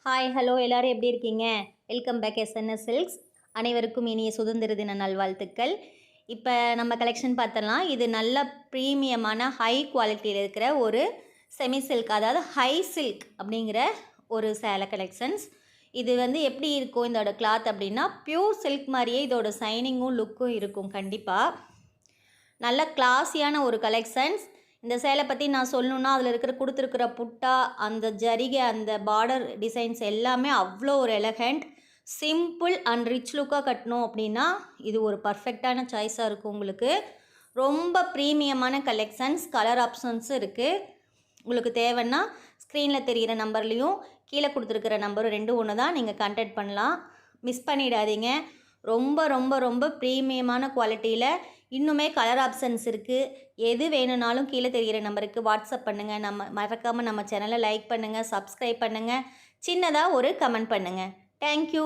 Hi hello எல்லோரும் எப்படி இருக்கீங்க? Welcome back SNS Silks. அனைவருக்கும் இனிய சுதந்திர தின நல்வாழ்த்துக்கள். இப்போ நம்ம கலெக்ஷன் பார்த்தலாம். இது நல்ல ப்ரீமியமான ஹை குவாலிட்டியில் இருக்கிற ஒரு செமி சில்க், அதாவது ஹை சில்க் அப்படிங்கிற ஒரு சேலை கலெக்ஷன்ஸ். இது வந்து எப்படி இருக்கும் இதோட கிளாத் அப்படின்னா, பியூர் சில்க் மாதிரியே இதோட சைனிங்கும் லுக்கும் இருக்கும். கண்டிப்பாக நல்ல கிளாஸியான ஒரு கலெக்ஷன்ஸ். இந்த சேலை பற்றி நான் சொல்லணுன்னா, அதில் கொடுத்துருக்கிற புட்டா, அந்த ஜரிகை, அந்த பார்டர் டிசைன்ஸ் எல்லாமே அவ்வளோ ஒரு எலகண்ட், சிம்பிள் அண்ட் ரிச் லுக்காக கட்டணும் அப்படின்னா இது ஒரு பர்ஃபெக்டான சாய்ஸாக இருக்கும் உங்களுக்கு. ரொம்ப ப்ரீமியமான கலெக்ஷன்ஸ், கலர் ஆப்ஷன்ஸும் இருக்குது. உங்களுக்கு தேவைன்னா ஸ்க்ரீனில் தெரிகிற நம்பர்லேயும் கீழே கொடுத்துருக்கிற நம்பரும் ரெண்டும் ஒன்று தான், நீங்கள் கான்டாக்ட் பண்ணலாம். மிஸ் பண்ணிடாதீங்க. ரொம்ப ரொம்ப ரொம்ப ப்ரீமியமான குவாலிட்டியில் இன்னுமே கலர் ஆப்ஷன்ஸ் இருக்குது. எது வேணும்னாலும் கீழே தெரிகிற நம்பருக்கு வாட்ஸ்அப் பண்ணுங்கள். மறக்காமல் நம்ம சேனலை லைக் பண்ணுங்கள், சப்ஸ்கிரைப் பண்ணுங்கள், சின்னதாக ஒரு கமெண்ட் பண்ணுங்கள். தேங்க்யூ.